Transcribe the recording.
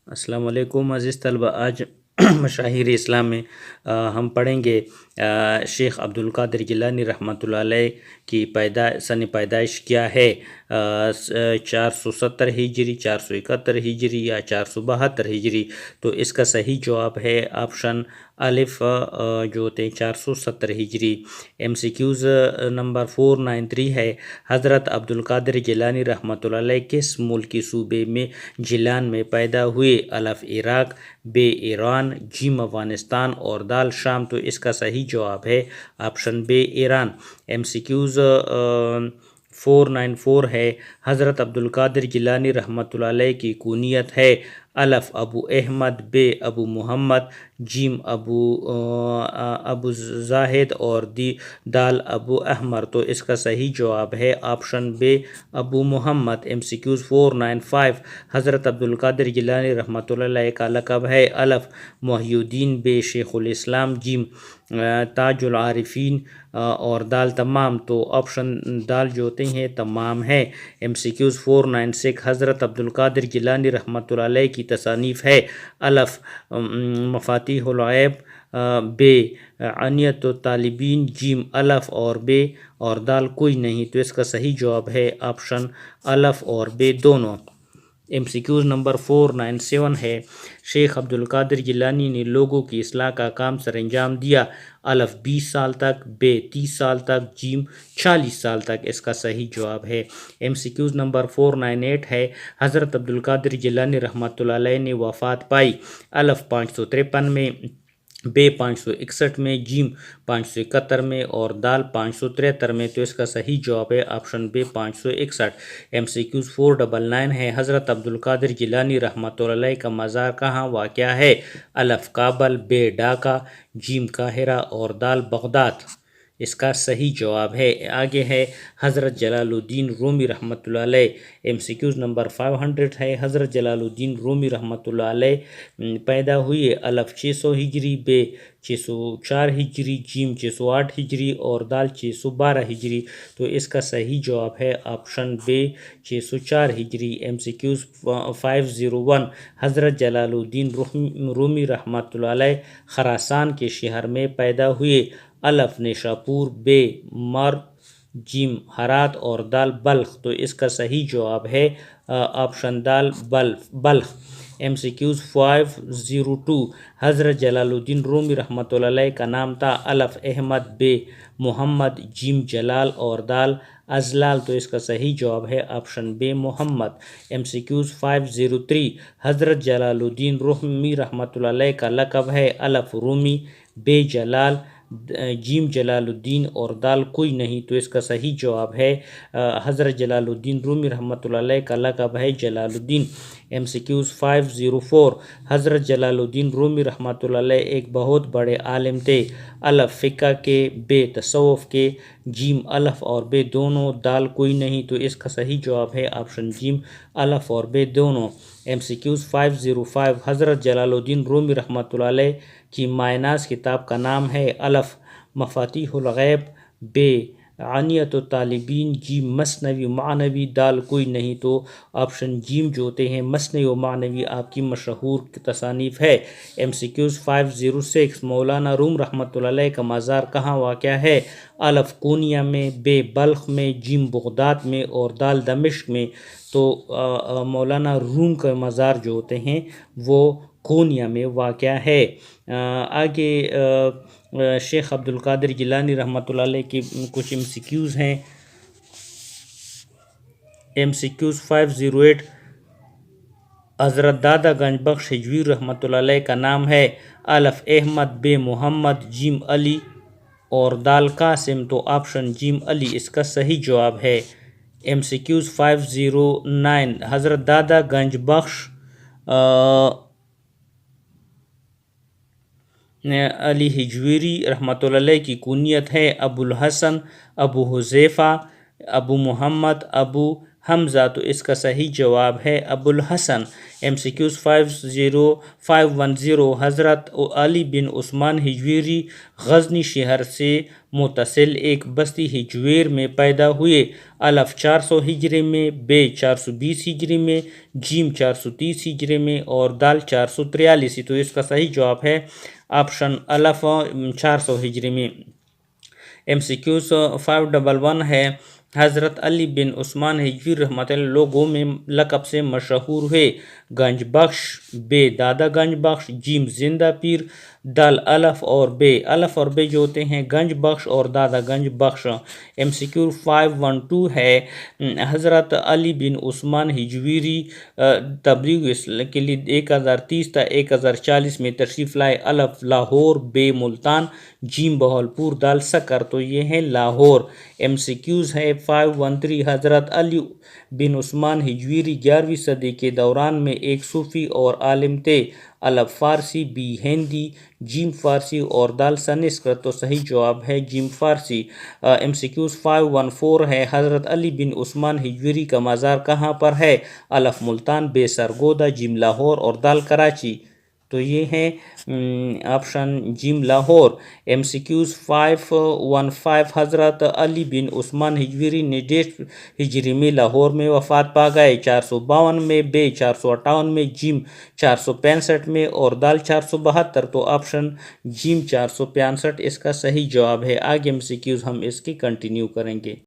السلام علیکم عزیز طلبہ. آج مشاہیر اسلام میں ہم پڑھیں گے شیخ عبدالقادر جیلانی رحمۃ اللہ علیہ کی سن پیدائش کیا ہے. 470 ہجری، 471 ہجری یا 472 ہجری. تو اس کا صحیح جواب ہے آپشن الف جو ہوتے ہیں 470 ہجری. ایم سی کیوز نمبر 493 ہے. حضرت عبدالقادر جیلانی رحمۃ اللہ علیہ کس ملکی صوبے میں جیلان میں پیدا ہوئے؟ الف عراق، بے ایران، جیم افغانستان اور دال شام. تو اس کا صحیح جواب ہے آپشن بے ایران. ایم سی کیوز 494 ہے. حضرت عبدالقادر جیلانی رحمۃ اللہ علیہ کی کنیت ہے؟ الف ابو احمد، بے ابو محمد، جیم ابو زاہد اور دال ابو احمر. تو اس کا صحیح جواب ہے آپشن بے ابو محمد. M C cues 495. حضرت عبدالقادر جیلانی رحمۃ اللہ علیہ کا لقب ہے؟ الف محی الدین، بے شیخ الاسلام، جیم تاج العارفین اور دال تمام. تو آپشن دال جو ہوتے ہیں تمام ہے. M C Qs 496. حضرت عبدالقادر جیلانی رحمۃ اللہ علیہ کی تصانیف ہے؟ الف مفاتیح الغیب، بے عنایت الطالبین، جیم الف اور بے اور دال کوئی نہیں. تو اس کا صحیح جواب ہے آپشن الف اور بے دونوں. ایم سی کیوز نمبر 497 ہے. شیخ عبدالقادر جیلانی نے لوگوں کی اصلاح کا کام سر انجام دیا؟ الف 20 سال تک، بے 30 سال تک، جیم 40 سال تک. اس کا صحیح جواب ہے. ایم سی کیوز نمبر 498 ہے. حضرت عبدالقادر جیلانی رحمۃ اللہ علیہ نے وفات پائی؟ الف 553 میں، بے 561 میں، جیم 571 میں اور دال 573 میں. تو اس کا صحیح جواب ہے آپشن بے 561. ایم سی کیوز 499 ہے. حضرت عبدالقادر جیلانی رحمۃ اللہ علیہ کا مزار کہاں واقع ہے؟ الف کابل، بے ڈھاکہ، جیم قاہرہ اور دال بغداد. اس کا صحیح جواب ہے. آگے ہے حضرت جلال الدین رومی رحمۃ اللہ علیہ. ایم سی کیوز نمبر 500 ہے. حضرت جلال الدین رومی رحمۃ اللہ علیہ پیدا ہوئے؟ الف 600 ہجری، بے 604 ہجری، جیم 608 ہجری اور دال 612 ہجری. تو اس کا صحیح جواب ہے آپشن بے 604 ہجری. M C Qs 501. حضرت جلال الدین رومی رحمۃ اللہ علیہ خراسان کے شہر میں پیدا ہوئے؟ الف نیشاپور، بے مرو، جیم ہرات اور دال بلخ. تو اس کا صحیح جواب ہے آپشن دال بلخ. M C cues 502. حضرت جلال الدین رومی رحمۃ اللہ علیہ کا نام تھا؟ الف احمد، بے محمد، جیم جلال اور دال ازلال. تو اس کا صحیح جواب ہے آپشن بے محمد. M C cues 503. حضرت جلال الدین رومی رحمۃ اللہ علیہ کا لقب ہے؟ الف رومی، بے جلال، جیم جلال الدین اور دال کوئی نہیں. تو اس کا صحیح جواب ہے حضرت جلال الدین رومی رحمۃ اللہ علیہ کا لقب ہے Jalal uddin. M C Qs 504. حضرت جلال الدین رومی رحمۃ اللہ علیہ ایک بہت بڑے عالم تھے؟ الف فقہ کے، بے تصوف کے، جیم الف اور بے دونوں، دال کوئی نہیں. تو اس کا صحیح جواب ہے آپشن جیم الف اور بے دونوں. M C Qs 505. حضرت جلال الدین رومی رحمۃ اللہ علیہ کی مائے ناز کتاب کا نام ہے؟ الف مفاتیح الغیب، بے عنایت الطالبین، جیم مثنوی معنوی، دال کوئی نہیں. تو آپشن جیم جو ہوتے ہیں مثنوی و معنوی آپ کی مشہور تصانیف ہے. M C Qs 506. مولانا روم رحمۃ اللہ علیہ کا مزار کہاں واقع ہے؟ الف کونیا میں، بے بلخ میں، جیم بغداد میں اور دال دمشق میں. تو مولانا روم کا مزار جو ہوتے ہیں وہ کونیا میں واقع ہے. آگے شیخ عبدالقادر جیلانی رحمۃ اللہ علیہ کی کچھ ایم سی کیوز ہیں. M C Qs 508. حضرت دادا گنج بخش ہجویری رحمۃ اللہ علیہ کا نام ہے؟ الف احمد، بے محمد، جیم علی اور دال قاسم. تو آپشن جیم علی اس کا صحیح جواب ہے. M C Qs 509. حضرت دادا گنج بخش علی ہجویری رحمۃ اللہ علیہ کی کنیت ہے؟ ابو الحسن، ابو حذیفہ، ابو محمد، ابو حمزہ، تو اس کا صحیح جواب ہے ابو الحسن۔ MCQs 510 حضرت علی بن عثمان ہجویری غزنی شہر سے متصل ایک بستی ہجویر میں پیدا ہوئے۔ الف 400 ہجری میں، ب 420 ہجری میں، جیم 430 ہجری میں اور دال 443۔ تو اس کا صحیح جواب ہے آپشن الف 400 ہجری میں۔ MCQs 511 ہے حضرت علی بن عثمان ہجوی رحمۃ اللہ لوگوں میں لقب سے مشہور ہوئے۔ گنج بخش، ب دادا گنج بخش، جیم زندہ پیر، دال الف اور بے جو ہوتے ہیں گنج بخش اور دادا گنج بخش۔ MCQ 512 ہے حضرت علی بن عثمان ہجویری تبلیغ کے لیے 1030 تا 1040 میں تشریف لائے۔ الف لاہور، بے ملتان، جیم بہولپور، دال سکر، تو یہ ہے لاہور۔ MCQs ہے 513 حضرت علی بن عثمان ہجویری 11ویں صدی کے دوران میں ایک صوفی اور عالم تھے۔ الف فارسی، بی ہندی، جیم فارسی اور دال سنسکرت، تو صحیح جواب ہے جیم فارسی۔ MCQs 514 ہے حضرت علی بن عثمان ہجویری کا مزار کہاں پر ہے؟ الف ملتان، بے سرگودا، جیم لاہور اور دال کراچی، تو یہ ہے آپشن جیم لاہور۔ MCQs 515 حضرت علی بن عثمان ہجویری نے 1.5 ہجری میں لاہور میں وفات پا گئے۔ 452 میں، بے 458 میں، جیم 465 میں اور دال 472، تو آپشن جیم 465 اس کا صحیح جواب ہے۔ آگے MCQs ہم اس کی کنٹینیو کریں گے۔